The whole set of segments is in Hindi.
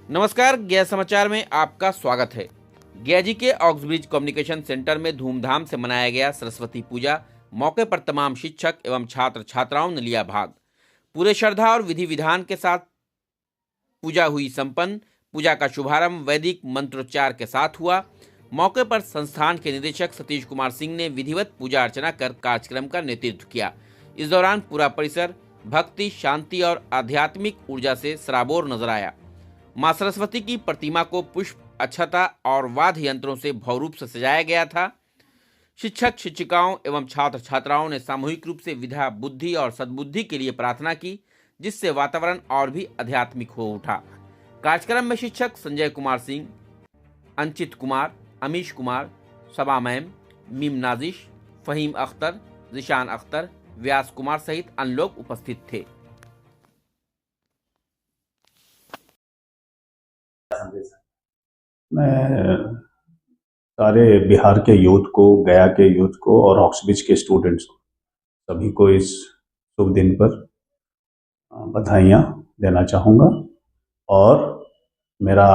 नमस्कार, गया समाचार में आपका स्वागत है। गया जी के ऑक्सब्रिज कम्युनिकेशन सेंटर में धूमधाम से मनाया गया सरस्वती पूजा। मौके पर तमाम शिक्षक एवं छात्र छात्राओं ने लिया भाग। पूरे श्रद्धा और विधि विधान के साथ पूजा हुई संपन्न। पूजा का शुभारंभ वैदिक मंत्रोच्चार के साथ हुआ। मौके पर संस्थान के निदेशक सतीश कुमार सिंह ने विधिवत पूजा अर्चना कर कार्यक्रम का नेतृत्व किया। इस दौरान पूरा परिसर भक्ति, शांति और आध्यात्मिक ऊर्जा से सराबोर नजर आया। मां सरस्वती की प्रतिमा को पुष्प, अक्षता और वाद्य यंत्रों से भव्य रूप से सजाया गया था। शिक्षक शिक्षिकाओं एवं छात्र छात्राओं ने सामूहिक रूप से विद्या, बुद्धि और सद्बुद्धि के लिए प्रार्थना की, जिससे वातावरण और भी आध्यात्मिक हो उठा। कार्यक्रम में शिक्षक संजय कुमार सिंह, अंचित कुमार, अमीश कुमार, सबा मैम, मीम नाजिश, फहीम अख्तर, जिशान अख्तर, व्यास कुमार सहित अन्य लोग उपस्थित थे। मैं सारे बिहार के यूथ को, गया के यूथ को और ऑक्सब्रिज के स्टूडेंट्स को, सभी को इस शुभ दिन पर बधाइयाँ देना चाहूँगा। और मेरा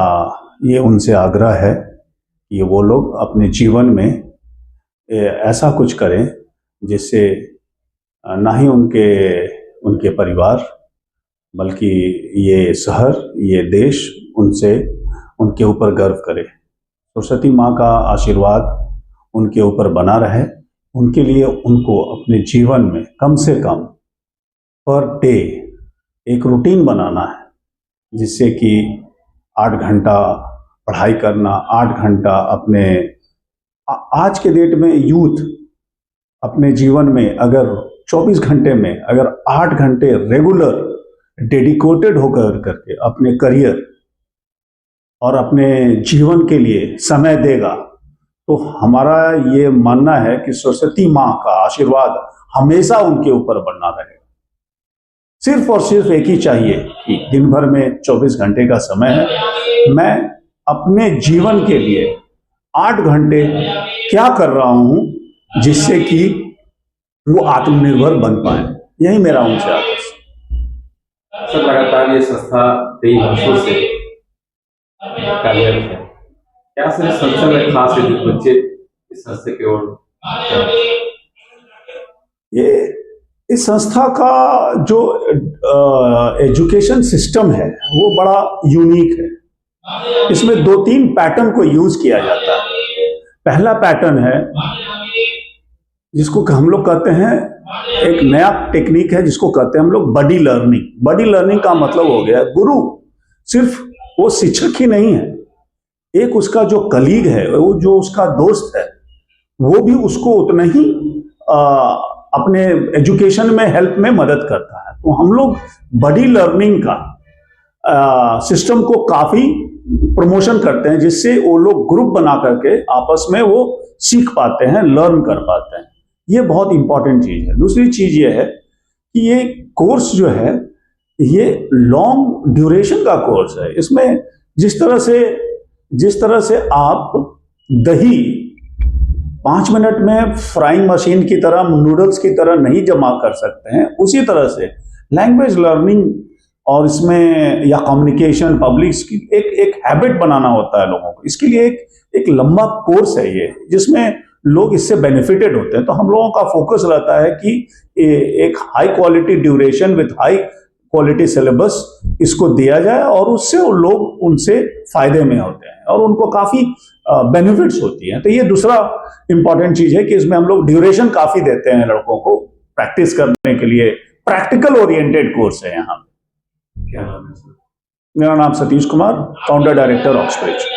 ये उनसे आग्रह है कि वो लोग अपने जीवन में ऐसा कुछ करें जिससे ना ही उनके परिवार, बल्कि ये शहर, ये देश उनके ऊपर गर्व करे। सरस्वती माँ का आशीर्वाद उनके ऊपर बना रहे। उनके लिए उनको अपने जीवन में कम से कम पर डे एक रूटीन बनाना है, जिससे कि 8 घंटा पढ़ाई करना, 8 घंटा अपने आज के डेट में यूथ अपने जीवन में अगर 24 घंटे में अगर 8 घंटे रेगुलर डेडिकेटेड होकर करके अपने करियर और अपने जीवन के लिए समय देगा, तो हमारा ये मानना है कि सरस्वती माँ का आशीर्वाद हमेशा उनके ऊपर बना रहेगा। सिर्फ और सिर्फ एक ही चाहिए कि दिन भर में 24 घंटे का समय है, मैं अपने जीवन के लिए 8 घंटे क्या कर रहा हूं जिससे कि वो आत्मनिर्भर बन पाए। यही मेरा उनसे आदेश। सर, लगातार ये संस्था कई वर्षों से कार्यरत है। क्या सर संस्था में खास है जो बच्चे इस संस्था की ओर? ये इस संस्था का जो एजुकेशन सिस्टम है वो बड़ा यूनिक है। इसमें 2-3 पैटर्न को यूज किया जाता है। पहला पैटर्न है जिसको हम लोग कहते हैं, एक नया टेक्निक है जिसको कहते हैं हम लोग बडी लर्निंग। बडी लर्निंग का मतलब हो गया गुरु सिर्फ वो शिक्षक ही नहीं है, एक उसका जो कलीग है, वो जो उसका दोस्त है, वो भी उसको उतना ही अपने एजुकेशन में हेल्प में मदद करता है। तो हम लोग बडी लर्निंग का सिस्टम को काफी प्रमोशन करते हैं, जिससे वो लोग ग्रुप बना करके आपस में वो सीख पाते हैं, लर्न कर पाते हैं। ये बहुत इंपॉर्टेंट चीज है। दूसरी चीज ये है कि ये कोर्स जो है ये लॉन्ग ड्यूरेशन का कोर्स है। इसमें जिस तरह से आप दही 5 मिनट में फ्राइंग मशीन की तरह, नूडल्स की तरह नहीं जमा कर सकते हैं, उसी तरह से लैंग्वेज लर्निंग और इसमें या कम्युनिकेशन, पब्लिक की एक हैबिट बनाना होता है लोगों को। इसके लिए एक लंबा कोर्स है ये, जिसमें लोग इससे बेनिफिटेड होते हैं। तो हम लोगों का फोकस रहता है कि एक high quality duration with high quality syllabus इसको दिया जाए और उससे वो लोग उनसे फायदे में होते हैं और उनको काफी बेनिफिट्स होती हैं। तो ये दूसरा इंपॉर्टेंट चीज है कि इसमें हम लोग ड्यूरेशन काफी देते हैं लड़कों को प्रैक्टिस करने के लिए। प्रैक्टिकल ओरिएंटेड कोर्स है यहाँ। क्या नाम है सर? मेरा नाम Satish Kumar, founder director Oxbridge.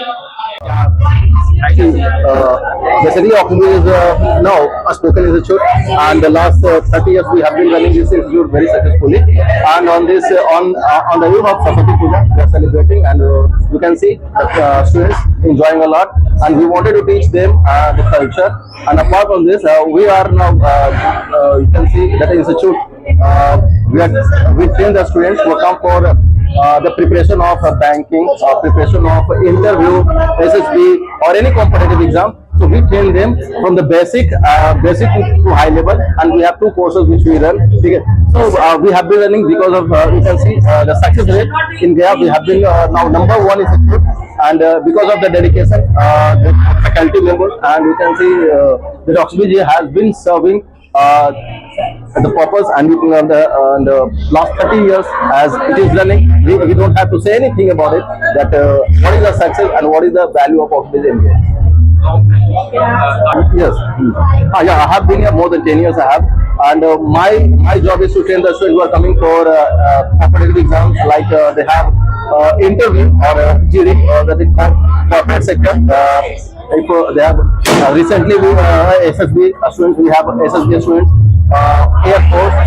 Actually, basically Oxbridge is now a spoken institute, and the last 30 years we have been running this institute very successfully. And on this, on the eve of Saraswati Puja, we are celebrating, and you can see the students enjoying a lot. And we wanted to teach them the culture. And apart from this, we are now you can see that institute we train the students who come for the preparation of banking or preparation of interview, SSB or any competitive exam. So we train them from the basic to high level, and we have 2 courses which we run. Okay. So we have been running because of you can see the success rate in Gaya. We have been now number 1 institute, and because of the dedication, the faculty members, and you can see that Oxbridge has been serving the purpose, and in the last 30 years as it is running, we don't have to say anything about it, that what is the success and what is the value of Oxbridge in India. Yes. Yeah, I have been here more than 10 years. I have, and my job is to train the students who are coming for competitive exams, like they have interview or GD, that is called corporate sector. If they have recently we SSB students, we have SSB students, Air Force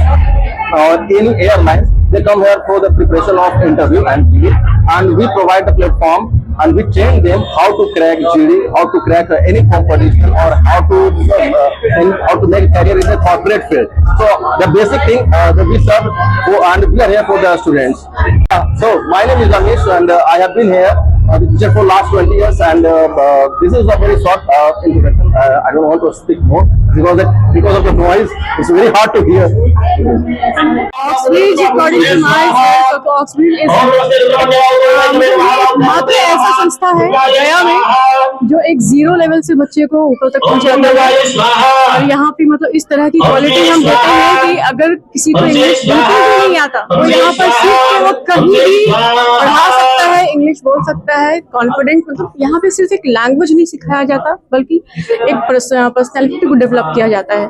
or any airlines. They come here for the preparation of interview and GD, and we provide the platform, and we train them how to crack GD, how to crack any competition, or how to make career in the corporate field. So the basic thing that we serve, and we are here for the students. So my name is Amish, and I have been here the teacher for last 20 years, and this is a very short introduction. I don't want to speak more because of the noise. It's very hard to hear. Oxbridge according to myself, Oxbridge is मात्र ऐसा संस्था है गया में जो एक 0 लेवल से बच्चे को ऊपर तक पहुंचाता है। और यहाँ पे मतलब इस तरह की क्वालिटी हम देते हैं कि अगर किसी को इंग्लिश बिल्कुल भी नहीं आता तो यहाँ पर सीख के वो कहीं भी पढ़ा सकता है, इंग्लिश बोल सकता है, कॉन्फिडेंट। मतलब यहाँ पे सिर्फ एक लैंग्वेज नहीं सिखाया जाता, बल्कि एक पर्सनैलिटी को डेवलप किया जाता है,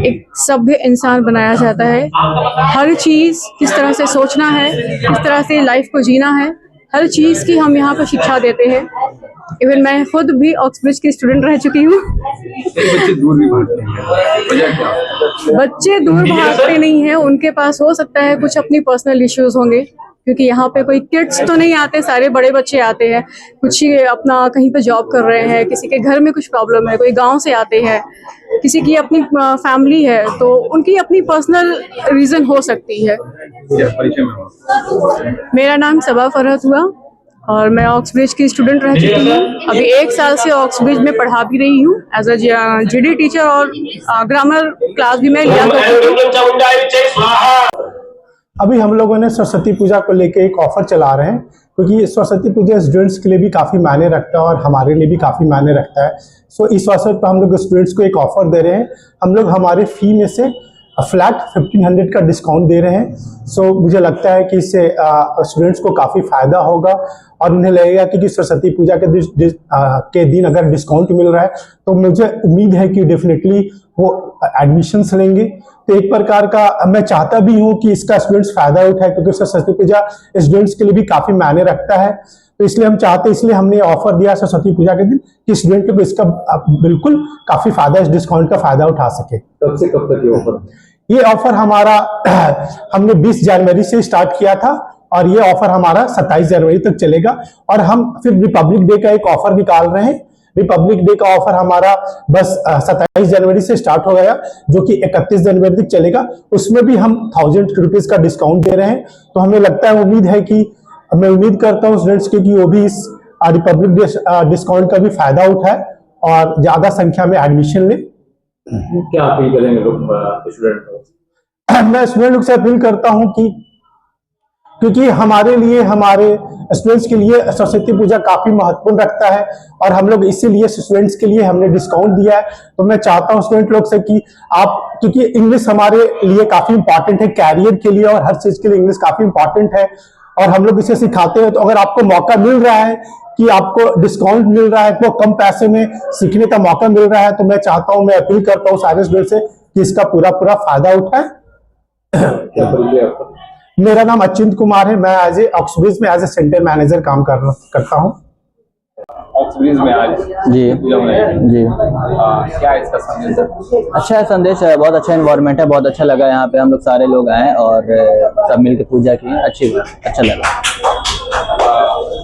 एक सभ्य इंसान बनाया जाता है। हर चीज किस तरह से सोचना है, किस तरह से लाइफ को जीना है, हर चीज की हम यहाँ पर शिक्षा देते हैं। इवन मैं खुद भी ऑक्सब्रिज की स्टूडेंट रह चुकी हूँ। बच्चे दूर भी भागते हैं, वजह क्या? बच्चे दूर भागते नहीं हैं, उनके पास हो सकता है कुछ अपनी पर्सनल इश्यूज होंगे, क्योंकि यहाँ पे कोई किड्स तो नहीं आते, सारे बड़े बच्चे आते हैं। कुछ ही अपना कहीं पे जॉब कर रहे हैं, किसी के घर में कुछ प्रॉब्लम है, कोई गांव से आते हैं, किसी की अपनी फैमिली है, तो उनकी अपनी पर्सनल रीजन हो सकती है। मेरा नाम सबा फरहत हुआ और मैं ऑक्सब्रिज की स्टूडेंट रह चुकी हूँ। अभी 1 साल से ऑक्सब्रिज में पढ़ा भी रही हूँ एज अ जीडी टीचर, और ग्रामर क्लास भी मैं लिया करती हूँ। अभी हम लोगों ने सरस्वती पूजा को लेके एक ऑफर चला रहे हैं, क्योंकि सरस्वती पूजा स्टूडेंट्स के लिए भी काफ़ी मायने रखता है और हमारे लिए भी काफ़ी मायने रखता है। सो इस अवसर पर हम लोग स्टूडेंट्स को एक ऑफर दे रहे हैं। हम लोग हमारे फ़ी में से फ्लैट 1500 का डिस्काउंट दे रहे हैं। सो मुझे लगता है कि इससे स्टूडेंट्स को काफ़ी फ़ायदा होगा और उन्हें लगेगा कि सरस्वती पूजा के दिन अगर डिस्काउंट मिल रहा है तो मुझे उम्मीद है कि डेफिनेटली वो एडमिशन्स लेंगे। तो एक प्रकार का मैं चाहता भी हूँ कि इसका स्टूडेंट्स फ़ायदा उठाए, क्योंकि सरस्वती पूजा स्टूडेंट्स के लिए भी काफ़ी मायने रखता है। तो इसलिए हमने ऑफर दिया सरस्वती पूजा के दिन कि स्टूडेंट को इसका बिल्कुल काफ़ी फ़ायदा, इस डिस्काउंट का फ़ायदा उठा सके। कब से कब तक ये ऑफर? ये ऑफर हमारा हमने 20 जनवरी से स्टार्ट किया था और ये ऑफर हमारा 27 जनवरी तक चलेगा। और हम फिर रिपब्लिक डे का एक ऑफर निकाल रहे हैं। रिपब्लिक डे का ऑफर हमारा बस 27 जनवरी से स्टार्ट हो गया, जो कि 31 जनवरी तक चलेगा। उसमें भी हम 1000 रुपीज का डिस्काउंट दे रहे हैं। तो हमें लगता है, मैं उम्मीद करता हूँ स्टूडेंट्स के कि वो भी इस रिपब्लिक डे डिस्काउंट का भी फायदा उठाए और ज्यादा संख्या में एडमिशन ले। क्या अपील करेंगे लोग स्टूडेंट को? मैं स्टूडेंट लोग से अपील करता हूं कि क्योंकि हमारे स्टूडेंट्स के लिए सरस्वती पूजा काफी महत्वपूर्ण रखता है और हम लोग इसीलिए स्टूडेंट्स के लिए हमने डिस्काउंट दिया है। तो मैं चाहता हूं स्टूडेंट लोग से कि क्योंकि इंग्लिश हमारे लिए काफी इंपॉर्टेंट है, कैरियर के लिए और हर चीज के लिए इंग्लिश काफी इंपॉर्टेंट है और हम लोग इसे सिखाते हैं। तो अगर आपको मौका मिल रहा है कि आपको डिस्काउंट मिल रहा है, तो कम पैसे में सीखने का मौका मिल रहा है, तो मैं चाहता हूं, मैं अपील करता हूं सारे स्टूडेंट से कि इसका पूरा फायदा उठाएं। मेरा नाम अचिंत कुमार है। मैं ऑक्सब्रिज में एज ए सेंटर मैनेजर काम करता हूँ। ऑक्सब्रिज में आज जी जी क्या इसका संदेश है? अच्छा है संदेश, बहुत अच्छा एनवायरनमेंट है, बहुत अच्छा लगा यहाँ पे। हम लोग सारे लोग आए और सब मिलकर पूजा की, अच्छा लगा।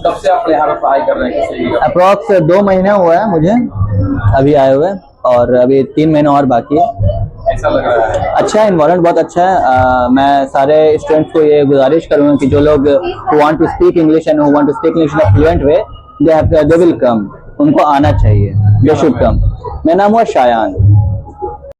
कब से आप यहाँ पे पढ़ाई कर रहे हैं? अप्रॉक्स 2 महीने हुआ है मुझे अभी आए हुए, और अभी 3 महीने और बाकी है। ऐसा लग रहा है? अच्छा एनवायरनमेंट बहुत अच्छा है। मैं सारे स्टूडेंट्स को ये गुजारिश करूँगा कि जो लोग who want to speak English and who want to speak English in a fluent way, they will come, उनको आना चाहिए। They should come. मेरा नाम हुआ शायान।